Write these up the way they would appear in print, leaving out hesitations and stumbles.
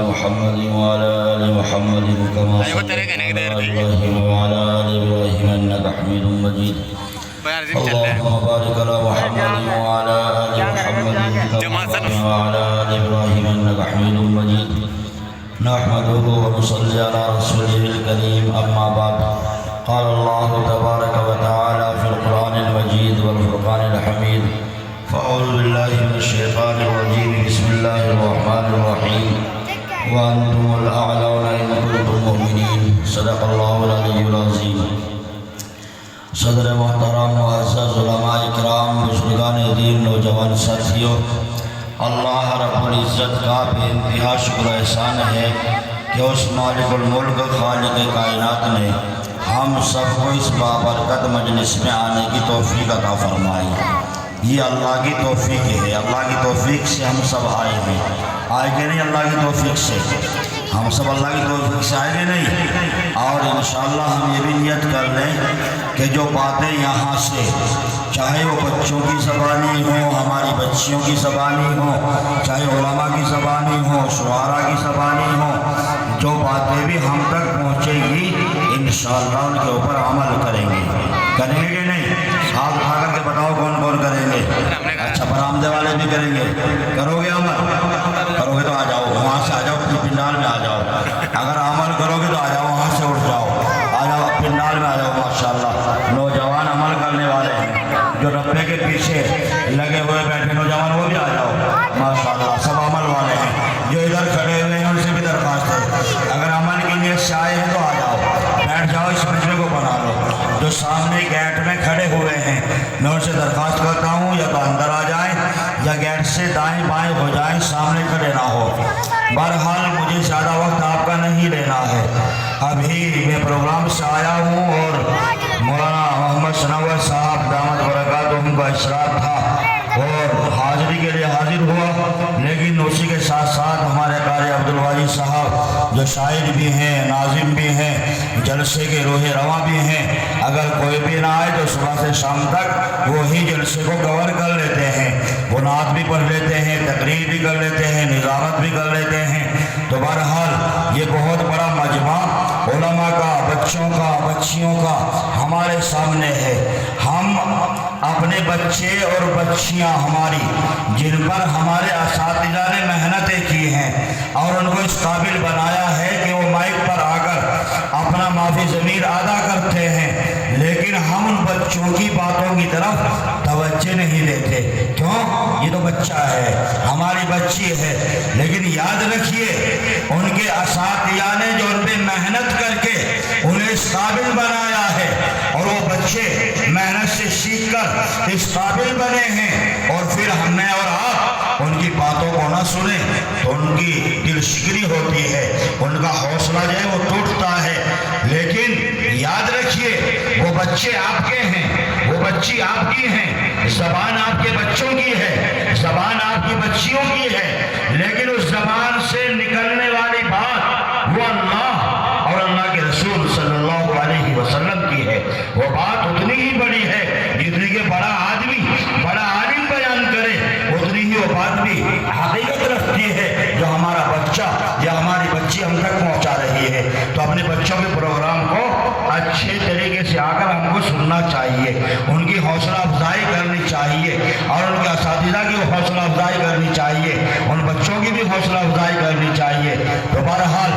محمد وعلى آل محمد كما صليت على إبراهيم وعلى آل إبراهيم إنك حميد مجيد اللهم بارك على محمد وعلى آل محمد كما باركت وعلى آل إبراهيم إنك حميد مجيد نحمده ونصلي على رسوله الكريم أما بعد قال الله تبارك وتعالى في القرآن المجيد والفرقان الحميد فأعوذ بالله من الشيطان الرجيم بسم الله الرحمن الرحيم وأنتم الأعلون إن كنتم مؤمنين صدق الله العلي العظيم صدر محترم معزز علماء اکرام بزرگان دین نوجوان ساتھیوں اللہ رب العزت کا بے انتہا شکر و احسان ہے کہ اس مالک الملک خالق کائنات نے ہم سب کو اس بابرکت مجلس میں آنے کی توفیق عطا فرمائی۔ یہ اللہ کی توفیق ہے، اللہ کی توفیق سے ہم سب آئے ہیں، آئے گے نہیں اللہ کی توفیق سے، ہم سب اللہ کی توفیق سے آئے گے نہیں۔ اور انشاءاللہ ہم یہ بھی نیت کر لیں کہ جو باتیں یہاں سے چاہے وہ بچوں کی زبانی ہو، ہماری بچیوں کی زبانی ہو، چاہے علماء کی زبانی ہو، شعراء کی زبانی ہو، جو باتیں بھی ہم تک پہنچے گی انشاءاللہ ان کے اوپر عمل کریں گے کہ نہیں؟ ہاتھ اٹھا کر کے بتاؤ کون کون کریں گے؟ اچھا برآمدے والے بھی کریں گے، کرو گے عمل؟ کرو گے تو آ جاؤ، وہاں سے آ جاؤ، پنڈال میں آ جاؤ۔ اگر عمل کرو گے تو آ جاؤ، وہاں سے اٹھ جاؤ، آ جاؤ پنڈال میں آ جاؤ۔ ماشاءاللہ نوجوان عمل کرنے والے ہیں، جو ربے کے پیچھے لگے ہوئے بیٹھے نوجوان وہ بھی آ جاؤ، ماشاءاللہ سب عمل والے ہیں۔ جو ادھر کھڑے ہوئے ہیں ان سے بھی درخواست ہے اگر عمل کی نیت سے آئے ہیں تو آ جاؤ، بیٹھ جاؤ، اس مجمع کو بنا لو۔ جو سامنے گیٹ میں کھڑے ہوئے ہیں میں ان سے درخواست کرتا ہوں یا تو اندر آ جائیں یا گیٹ سے دائیں بائیں ہو جائیں، سامنے کھڑے نہ ہو۔ بہرحال مجھے زیادہ وقت آپ کا نہیں لینا ہے، ابھی میں پروگرام سے آیا ہوں اور مولانا محمد ثناور صاحب دامت برکاتہم کا اشراف تھا اور حاضری کے لیے حاضر ہوا، لیکن اسی کے ساتھ ساتھ ہمارے قاری عبدالواجد صاحب جو شاعر بھی ہیں، ناظم بھی ہیں، جلسے کے روح رواں بھی ہیں، اگر کوئی بھی نہ آئے تو صبح سے شام تک وہی جلسے کو کور کر لیتے ہیں، وہ نعت بھی پڑھ لیتے ہیں، تقریر بھی کر لیتے ہیں، نظارت بھی کر لیتے ہیں۔ تو بہرحال یہ بہت بڑا مجمع علماء کا، بچوں کا، بچیوں کا ہمارے سامنے ہے۔ ہم اپنے بچے اور بچیاں ہماری جن پر ہمارے اساتذہ نے محنتیں کی ہیں اور ان کو اس قابل بنایا ہے کہ وہ مائک پر آ کر اپنا معافی ضمیر ادا کرتے ہیں، لیکن ہم ان بچوں کی باتوں کی طرف توجہ نہیں دیتے۔ کیوں؟ یہ تو بچہ ہے، ہماری بچی ہے، لیکن یاد رکھیے ان کے اساتذہ نے جو ان پہ محنت کر کے انہیں اس قابل بنایا ہے اور وہ بچے محنت سے سیکھ کر اس قابل بنے ہیں، اور پھر ہم نے اور آپ ان کی باتوں کو نہ سنیں تو ان کی دل شکری ہوتی ہے، ان کا حوصلہ جو ہے وہ ٹوٹتا ہے۔ لیکن یاد رکھیے وہ بچے آپ کے ہیں، وہ بچی آپ کی ہیں، زبان آپ کے بچوں کی ہے، زبان آپ کی بچیوں کی ہے، لیکن اس زبان سے نکلنے والی بات وہ اللہ اور اللہ کے رسول صلی اللہ علیہ وسلم کی ہے۔ وہ بات اتنی ہی بڑی ہے جتنی کہ بڑا آدمی، بڑا عالم بیان کرے، اتنی ہی وہ بات بھی حقیقت رکھتی ہے جو ہمارا بچہ یا ہماری بچی ہم تک پہنچا رہی ہے۔ تو اپنے بچوں کے پروگرام کو اچھے طریقے سے آ کر ہم کو سننا چاہیے، ان کی حوصلہ افزائی کرنی چاہیے اور ان کے اساتذہ کی حوصلہ افزائی کرنی چاہیے، ان بچوں کی بھی حوصلہ افزائی کرنی چاہیے۔ تو بہرحال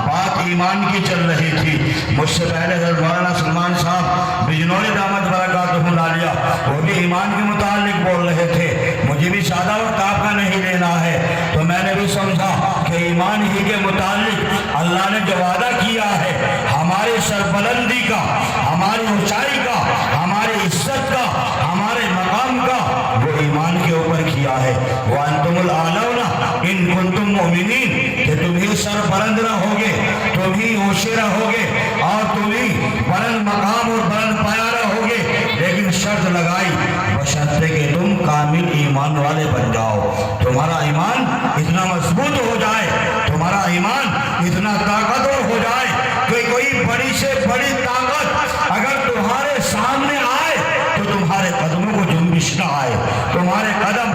بات ایمان کی چل رہی تھی، مجھ سے پہلے حضرت مولانا سلمان صاحب بجنوری دامت برکاتہم العالیہ وہ بھی ایمان کے متعلق بول رہے تھے۔ مجھے بھی زیادہ وقت آپ کا نہیں لینا ہے، تو میں نے بھی سمجھا کہ ایمان ہی کے متعلق اللہ نے جو وعدہ کیا ہے ہماری سربلندی کا، ہماری اونچائی کا، ہماری عزت کا، ہمارے مقام کا، وہ ایمان کے اوپر کیا ہے۔ وَأَنْتُمُ الْأَعْلَوْنَ إِن كُنتُم مُؤْمِنِينَ کہ تم ہی سربلند رہوگے، تم ہی اونچے رہوگے اور تم ہی بلند مقام اور بلند پایا رہوگے، لیکن شرط لگائی بشرطے کہ تم کامل ایمان والے بن جاؤ۔ تمہارا ایمان اتنا مضبوط ہو جائے، تمہارا ایمان اتنا طاقتور ہو جائے کہ کوئی بڑی سے بڑی طاقت اگر تمہارے سامنے آئے تو تمہارے قدموں کو جنبش نہ آئے، تمہارے قدم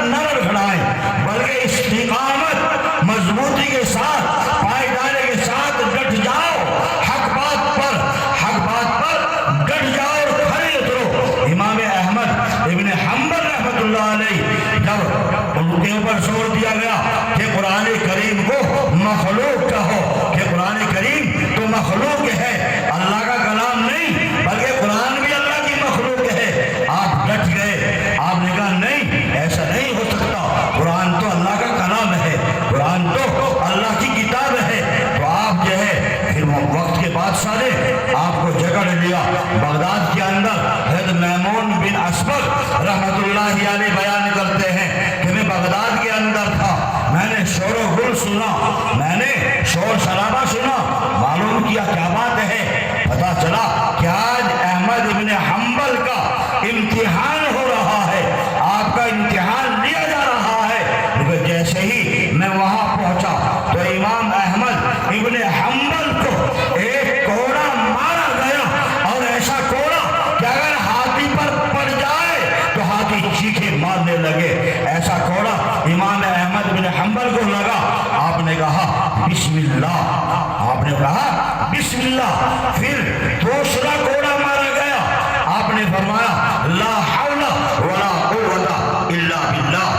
نہ لڑکھڑائیں، بلکہ استقامت مضبوطی کے ساتھ مخلوق کہو کہ قرآن کریم تو مخلوق ہے، اللہ کا کلام نہیں، بلکہ قرآن بھی اللہ کی مخلوق ہے۔ آپ ڈٹ گئے، آپ نے کہا نہیں ایسا نہیں ہو سکتا، قرآن تو اللہ کا کلام ہے، قرآن تو اللہ کی کتاب ہے۔ تو آپ جو ہے پھر وقت کے بادشاہ نے آپ کو جکڑ لیا۔ بغداد کے اندر حضرت میمون بن اسبغ رحمت اللہ علیہ بیان کرتے ہیں کہ میں بغداد کے اندر تھا، میں نے شور و غل سنا، میں نے شور شرابہ سنا، معلوم کیا کیا بات ہے، پتا چلا کہ آج احمد ابن حنبل کا امتحان ہو رہا ہے، آپ کا امتحان لیا جا رہا ہے۔ لیکن جیسے ہی میں وہاں پہنچا تو امام احمد ابن حنبل کو ایک کوڑا مارا گیا، اور ایسا کوڑا کہ اگر ہاتھی پر پڑ جائے تو ہاتھی چیخے مارنے لگے، ایسا کوڑا امام احمد بن حنبل کو لگا۔ آپ نے کہا بسم اللہ، آپ نے کہا بسم اللہ، پھر دوسرا کوڑا مارا گیا، آپ نے فرمایا لا حول ولا قوت الا باللہ،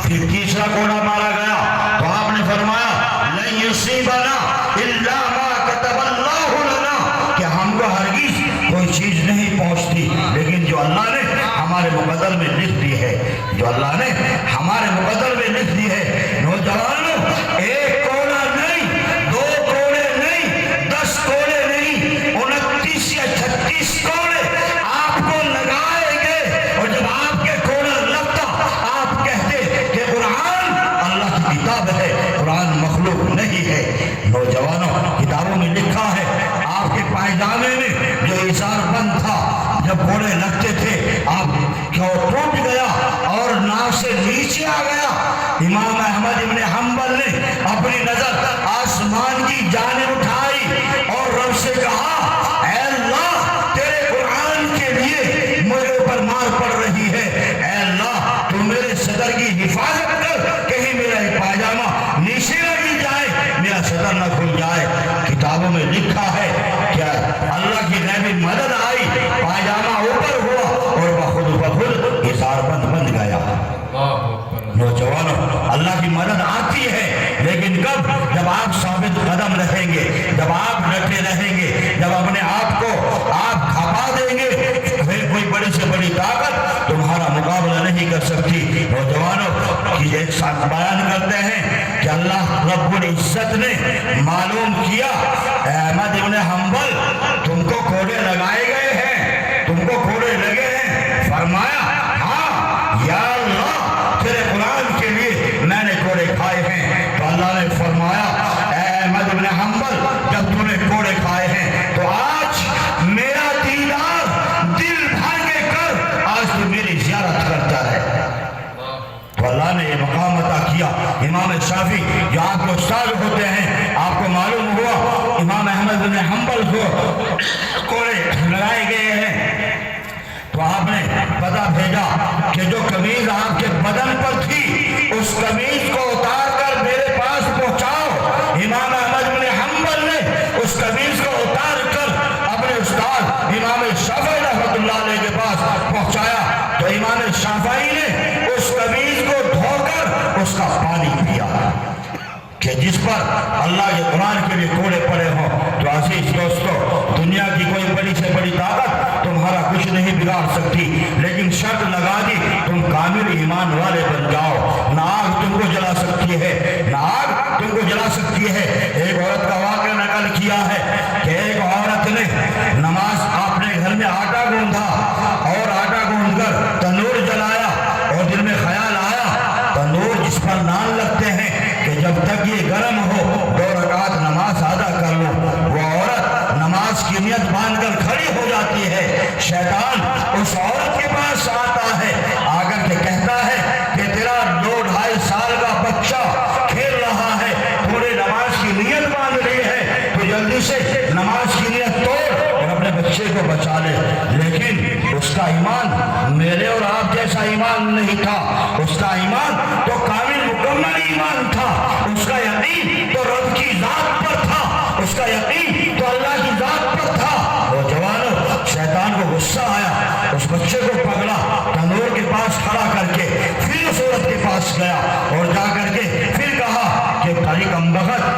پھر تیسرا کوڑا مارا گیا تو آپ نے فرمایا لن یصیبنا الا ما كتب اللہ لنا، کہ ہم کو ہرگز کوئی چیز نہیں پہنچتی لیکن جو اللہ نے ہمارے مقدر میں لکھ دی ہے، جو اللہ نے ہمارے مقدر میں لکھ دی ہے۔ نوجوانوں، ایک کوڑا نہیں، دو کوڑے نہیں، 10 کوڑے نہیں، 29 یا 36 کوڑے آپ کو لگائے گئے، اور جب آپ کے کوڑا لگتا آپ کہتے کہ قرآن اللہ کی کتاب ہے، قرآن مخلوق نہیں ہے۔ نوجوانوں، کتابوں میں لکھا ہے آپ کے پائجامے میں جو اظہار بند تھا، جب کوڑے لگتے تھے آپ کیوں ٹوٹ گیا اور ناک سے نیچے آ گیا۔ امام احمد ابن حنبل نے اپنی نظر آسمان کی جانب اٹھائی اور رب سے کہا اے اللہ تیرے قرآن کے لیے میرے اوپر مار پڑ رہی ہے، اے اللہ تو میرے صدر کی حفاظت کر، کہیں میرا پاجامہ نیچے نہ گر جائے، میرا صدر نہ کھل جائے۔ کتابوں میں لکھا ہے کہ اللہ کی غیبی مدد آئی، پاجامہ اوپر ہوا اور بخود بخود اظہار بند گیا۔ نوجوانوں، اللہ کی مدد آتی ہے لیکن کب؟ جب آپ ثابت قدم رہیں گے، جب آپ ڈٹے رہیں گے، جب اپنے آپ کو آپ کھپا دیں گے، کوئی بڑی سے بڑی طاقت تمہارا مقابلہ نہیں کر سکتی۔ نوجوانوں کی ایک ساتھ بیان کرتے ہیں کہ اللہ رب العزت نے معلوم کیا احمد ابن حنبل تم کو کوڑے لگائے گئے ہیں، تم کو کوڑے لگے ہیں، فرمایا ہاں یا اللہ تیرے قرآن کے لیے میں نے کوڑے کھائے ہیں۔ تو اللہ نے فرمایا اے احمد ابن حنبل جب تو نے کوڑے کھائے ہیں تو آج میرا دیدار دل بھر کے کر، آج تو میری زیارت کرتا ہے۔ تو اللہ نے یہ مقام عطا کیا۔ امام شافعی جو آپ کے استاد ہوتے ہیں، آپ کو معلوم ہوا امام احمد بن حنبل کو کوڑے لگائے گئے ہیں، تو آپ نے پتہ بھیجا کہ جو قمیض آپ کے بدن پر تھی اس قمیض کو اتار کر میرے پاس پہنچاؤ۔ امام احمد بن حنبل نے اس قمیض کو اتار کر اپنے استاد امام شافعی رحمۃ اللہ علیہ کے پاس پہنچایا، تو امام شافعی نے اس قمیض کو دھو کر اس کا پانی پیا کہ جس پر اللہ کے قرآن کے لیے کوڑے پڑے ہوں۔ تو عزیز دوستو، دنیا کی کوئی بڑی سے بڑی طاقت تمہارا کچھ نہیں بگاڑ سکتی، لیکن شرط لگا دی تم کامل ایمان والے بن جاؤ۔ نہ آگ تم کو جلا سکتی ہے، نہ آگ تم کو جلا سکتی ہے۔ ایک عورت کا واقعہ نقل کیا ہے کہ ایک عورت نے نماز اپنے گھر میں آٹا گوندھا اور آٹا گوندھ کر تنور جلایا، اور دل میں خیال آیا تنور جس پر نان لگتے ہیں کہ جب تک یہ گرم ہو 2 رکعت نماز ادا کر لوں۔ وہ عورت نماز کی نیت باندھ کر کھڑی ہو جاتی ہے، شیطان اس عورت کے پاس آتا ہے، آ کر کے کہتا ہے کہ تیرا 2-2.5 سال کا بچہ کھیل رہا ہے، تھوڑے نماز کی نیت باندھ رہی ہے، تو جلدی سے نماز کی نیت توڑ اور اپنے بچے کو بچا لے۔ لیکن اس کا ایمان میرے اور آپ جیسا ایمان نہیں تھا، اس کا ایمان تو کامل مکمل ایمان تھا، اس کا یقین تو رب کی ذات پر تھا، اس کا یقین تو اللہ کی ذات پر تھا۔ نوجوانوں، شیطان کو غصہ آیا، اس بچے کو پکڑا، تنور کے پاس کھڑا کر کے پھر اس عورت کے پاس گیا اور جا کر کے پھر کہا کہ بھائی کمبخت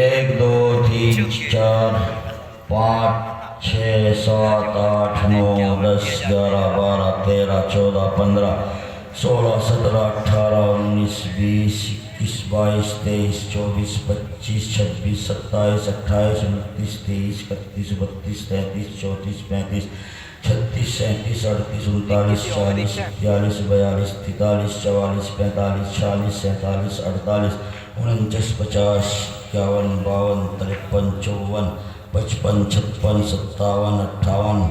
1 2 3 4 5 6 7 8 9 10 11 12 13 14 15 16 17 18 19 20 21 22 23 24 25 26 27 28 29 30 31 32 33 34 35 36 37 38 39 40 41 42 43 44 45 46 47 48 49 50 51 52 53 54 55 56 57 58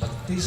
32